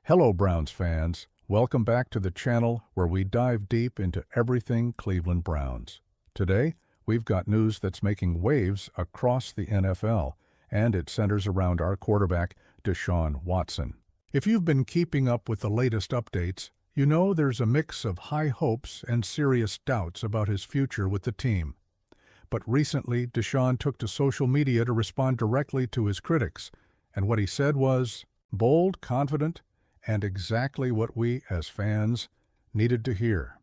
Hello, Browns fans. Welcome back to the channel where we dive deep into everything Cleveland Browns. Today, we've got news that's making waves across the NFL, and it centers around our quarterback, Deshaun Watson. If you've been keeping up with the latest updates, you know there's a mix of high hopes and serious doubts about his future with the team. But recently, Deshaun took to social media to respond directly to his critics, and what he said was bold, confident, and exactly what we, as fans, needed to hear.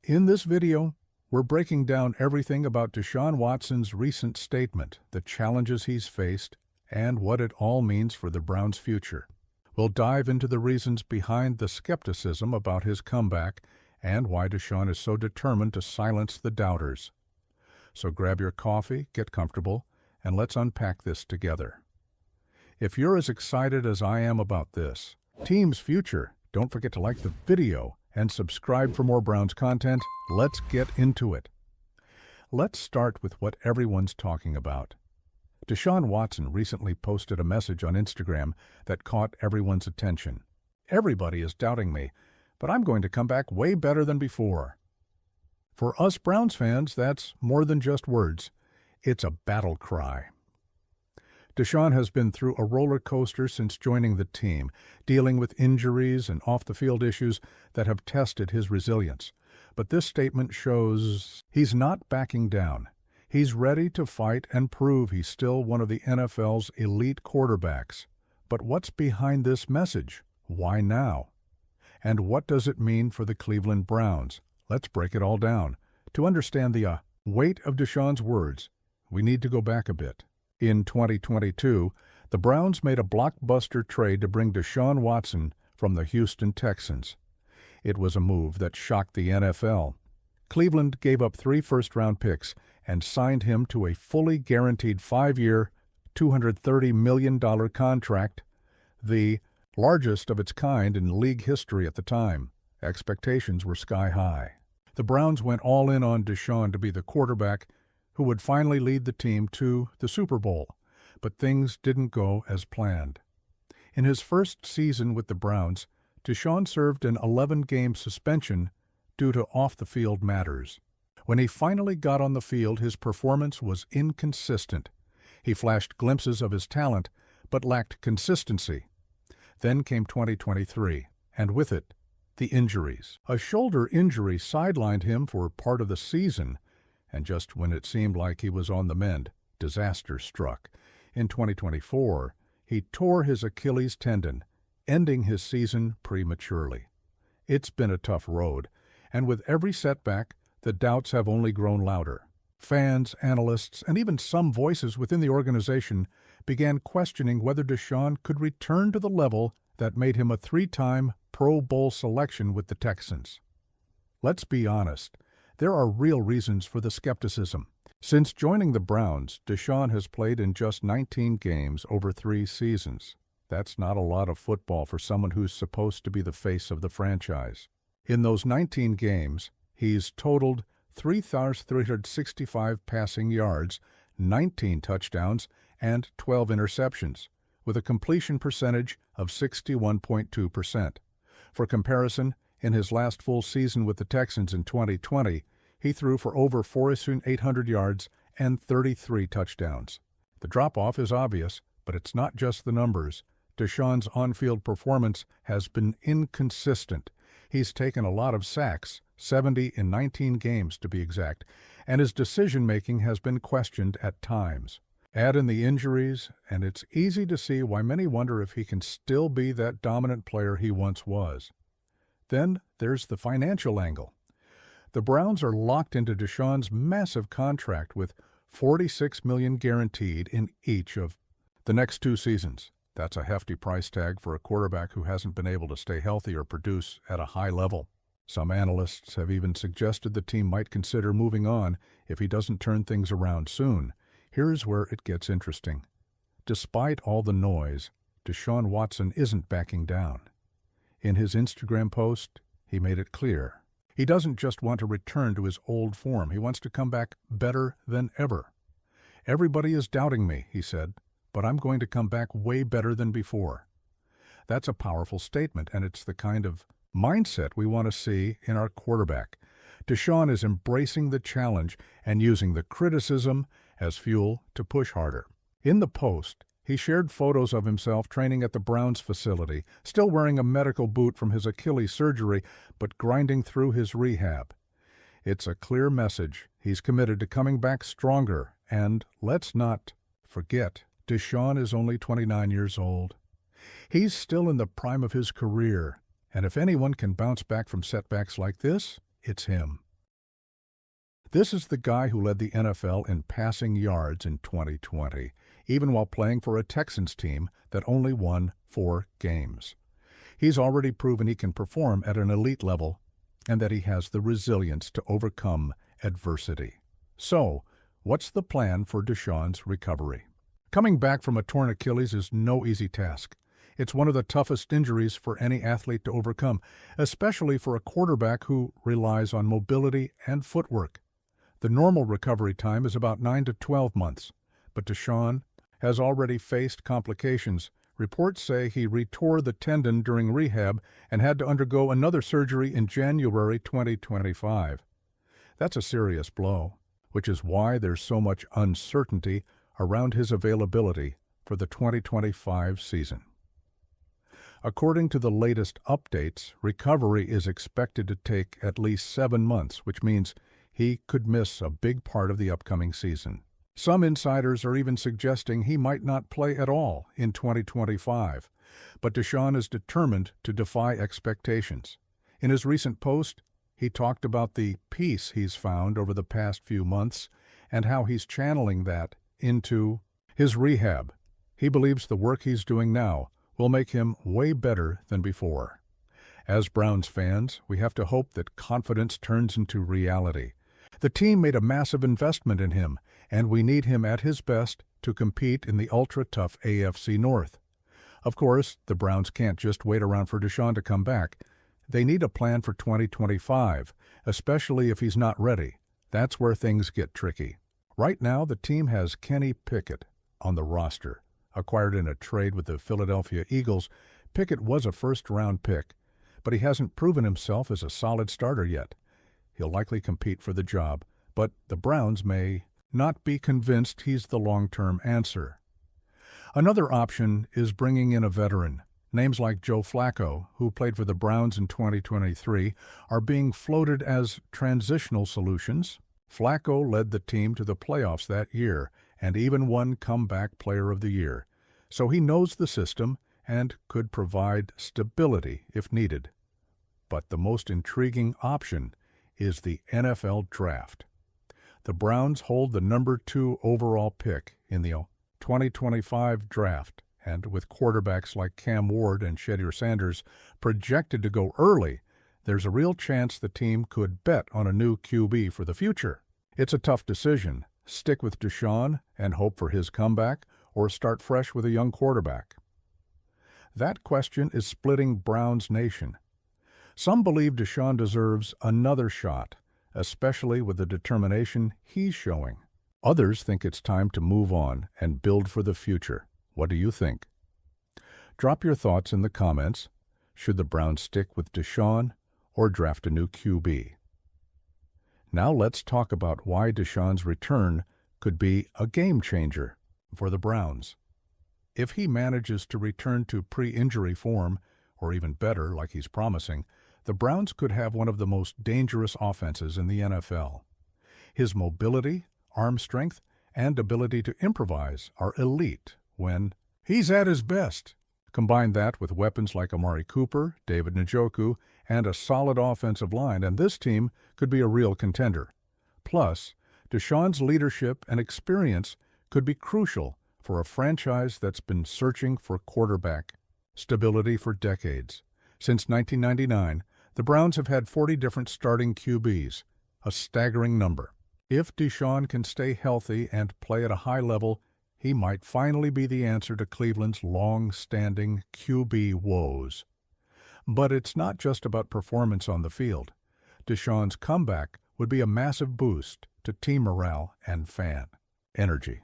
In this video, we're breaking down everything about Deshaun Watson's recent statement, the challenges he's faced, and what it all means for the Browns' future. We'll dive into the reasons behind the skepticism about his comeback and why Deshaun is so determined to silence the doubters. So grab your coffee, get comfortable, and let's unpack this together. If you're as excited as I am about this team's future, don't forget to like the video and subscribe for more Browns content. Let's get into it. Let's start with what everyone's talking about. Deshaun Watson recently posted a message on Instagram that caught everyone's attention. Everybody is doubting me, but I'm going to come back way better than before. For us Browns fans, that's more than just words. It's a battle cry. Deshaun has been through a roller coaster since joining the team, dealing with injuries and off-the-field issues that have tested his resilience. But this statement shows he's not backing down. He's ready to fight and prove he's still one of the NFL's elite quarterbacks. But what's behind this message? Why now? And what does it mean for the Cleveland Browns? Let's break it all down. To understand the weight of Deshaun's words, we need to go back a bit. In 2022, the Browns made a blockbuster trade to bring Deshaun Watson from the Houston Texans. It was a move that shocked the NFL. Cleveland gave up 3 first-round picks and signed him to a fully guaranteed 5-year, $230 million contract, the largest of its kind in league history at the time. Expectations were sky high. The Browns went all in on Deshaun to be the quarterback who would finally lead the team to the Super Bowl, but things didn't go as planned. In his first season with the Browns, Deshaun served an 11-game suspension due to off-the-field matters. When he finally got on the field, his performance was inconsistent. He flashed glimpses of his talent, but lacked consistency. Then came 2023, and with it, the injuries. A shoulder injury sidelined him for part of the season, and just when it seemed like he was on the mend, disaster struck. In 2024, he tore his Achilles tendon, ending his season prematurely. It's been a tough road, and with every setback, the doubts have only grown louder. Fans, analysts, and even some voices within the organization began questioning whether Deshaun could return to the level that made him a 3-time Pro Bowl selection with the Texans. Let's be honest, there are real reasons for the skepticism. Since joining the Browns, Deshaun has played in just 19 games over 3 seasons. That's not a lot of football for someone who's supposed to be the face of the franchise. In those 19 games, he's totaled 3,365 passing yards, 19 touchdowns, and 12 interceptions, with a completion percentage of 61.2%. For comparison, in his last full season with the Texans in 2020, he threw for over 4,800 yards and 33 touchdowns. The drop-off is obvious, but it's not just the numbers. Deshaun's on-field performance has been inconsistent. He's taken a lot of sacks, 70 in 19 games to be exact, and his decision-making has been questioned at times. Add in the injuries, and it's easy to see why many wonder if he can still be that dominant player he once was. Then there's the financial angle. The Browns are locked into Deshaun's massive contract with $46 million guaranteed in each of the next 2 seasons. That's a hefty price tag for a quarterback who hasn't been able to stay healthy or produce at a high level. Some analysts have even suggested the team might consider moving on if he doesn't turn things around soon. Here's where it gets interesting. Despite all the noise, Deshaun Watson isn't backing down. In his Instagram post, he made it clear. He doesn't just want to return to his old form. He wants to come back better than ever. Everybody is doubting me, he said, but I'm going to come back way better than before. That's a powerful statement, and it's the kind of mindset we want to see in our quarterback. Deshaun is embracing the challenge and using the criticism as fuel to push harder. In the post, he shared photos of himself training at the Browns facility, still wearing a medical boot from his Achilles surgery, but grinding through his rehab. It's a clear message. He's committed to coming back stronger, and let's not forget, Deshaun is only 29 years old. He's still in the prime of his career, and if anyone can bounce back from setbacks like this, it's him. This is the guy who led the NFL in passing yards in 2020, even while playing for a Texans team that only won 4 games. He's already proven he can perform at an elite level and that he has the resilience to overcome adversity. So, what's the plan for Deshaun's recovery? Coming back from a torn Achilles is no easy task. It's one of the toughest injuries for any athlete to overcome, especially for a quarterback who relies on mobility and footwork. The normal recovery time is about 9 to 12 months, but Deshaun has already faced complications. Reports say he retore the tendon during rehab and had to undergo another surgery in January 2025. That's a serious blow, which is why there's so much uncertainty around his availability for the 2025 season. According to the latest updates, recovery is expected to take at least 7 months, which means he could miss a big part of the upcoming season. Some insiders are even suggesting he might not play at all in 2025, but Deshaun is determined to defy expectations. In his recent post, he talked about the peace he's found over the past few months and how he's channeling that into his rehab. He believes the work he's doing now will make him way better than before. As Browns fans, we have to hope that confidence turns into reality. The team made a massive investment in him, and we need him at his best to compete in the ultra-tough AFC North. Of course, the Browns can't just wait around for Deshaun to come back. They need a plan for 2025, especially if he's not ready. That's where things get tricky. Right now, the team has Kenny Pickett on the roster. Acquired in a trade with the Philadelphia Eagles, Pickett was a first-round pick, but he hasn't proven himself as a solid starter yet. He'll likely compete for the job, but the Browns may not be convinced he's the long-term answer. Another option is bringing in a veteran. Names like Joe Flacco, who played for the Browns in 2023, are being floated as transitional solutions. Flacco led the team to the playoffs that year and even won Comeback Player of the Year, so he knows the system and could provide stability if needed. But the most intriguing option is the NFL Draft. The Browns hold the number 2 overall pick in the 2025 draft, and with quarterbacks like Cam Ward and Shedeur Sanders projected to go early, there's a real chance the team could bet on a new QB for the future. It's a tough decision. Stick with Deshaun and hope for his comeback, or start fresh with a young quarterback? That question is splitting Browns Nation. Some believe Deshaun deserves another shot, especially with the determination he's showing. Others think it's time to move on and build for the future. What do you think? Drop your thoughts in the comments. Should the Browns stick with Deshaun or draft a new QB? Now let's talk about why Deshaun's return could be a game changer for the Browns. If he manages to return to pre-injury form, or even better, like he's promising, the Browns could have one of the most dangerous offenses in the NFL. His mobility, arm strength, and ability to improvise are elite when he's at his best. Combine that with weapons like Amari Cooper, David Njoku, and a solid offensive line, and this team could be a real contender. Plus, Deshaun's leadership and experience could be crucial for a franchise that's been searching for quarterback stability for decades. Since 1999, the Browns have had 40 different starting QBs, a staggering number. If Deshaun can stay healthy and play at a high level, he might finally be the answer to Cleveland's long-standing QB woes. But it's not just about performance on the field. Deshaun's comeback would be a massive boost to team morale and fan energy.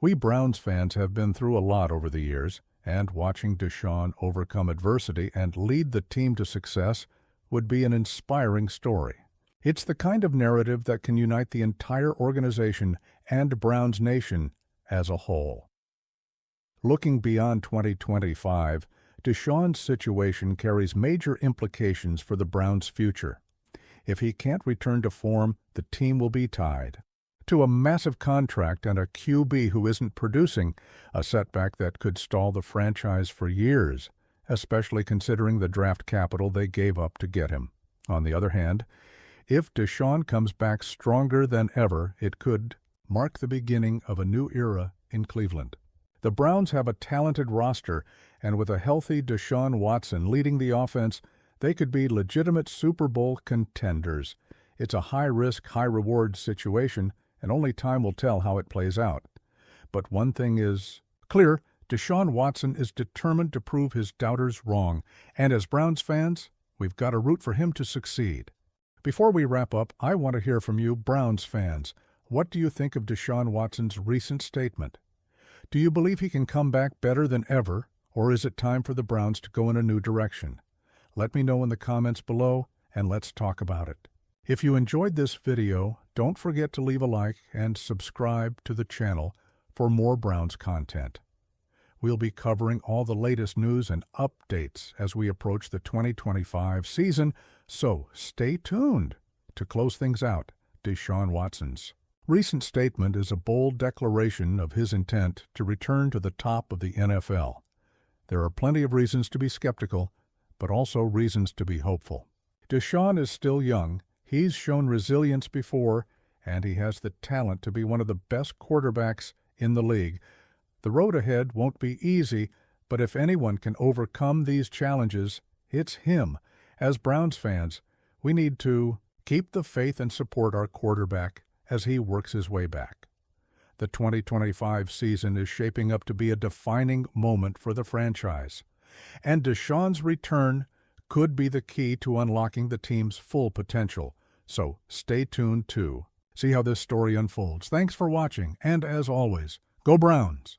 We Browns fans have been through a lot over the years, And watching Deshaun overcome adversity and lead the team to success would be an inspiring story. It's the kind of narrative that can unite the entire organization and Browns Nation as a whole. Looking beyond 2025, Deshaun's situation carries major implications for the Browns' future. If he can't return to form, the team will be tied to a massive contract and a QB who isn't producing, a setback that could stall the franchise for years, especially considering the draft capital they gave up to get him. On the other hand, if Deshaun comes back stronger than ever, it could mark the beginning of a new era in Cleveland. The Browns have a talented roster, and with a healthy Deshaun Watson leading the offense, they could be legitimate Super Bowl contenders. It's a high-risk, high-reward situation, and only time will tell how it plays out. But one thing is clear: Deshaun Watson is determined to prove his doubters wrong, and as Browns fans, we've got to root for him to succeed. Before we wrap up, I want to hear from you, Browns fans. What do you think of Deshaun Watson's recent statement? Do you believe he can come back better than ever, or is it time for the Browns to go in a new direction? Let me know in the comments below, and let's talk about it. If you enjoyed this video, don't forget to leave a like and subscribe to the channel for more Browns content. We'll be covering all the latest news and updates as we approach the 2025 season, so stay tuned. To close things out, Deshaun Watson's recent statement is a bold declaration of his intent to return to the top of the NFL. There are plenty of reasons to be skeptical, but also reasons to be hopeful. Deshaun is still young. He's shown resilience before, and he has the talent to be one of the best quarterbacks in the league. The road ahead won't be easy, but if anyone can overcome these challenges, it's him. As Browns fans, we need to keep the faith and support our quarterback as he works his way back. The 2025 season is shaping up to be a defining moment for the franchise, and Deshaun's return could be the key to unlocking the team's full potential. So stay tuned to see how this story unfolds. Thanks for watching, and as always, go Browns!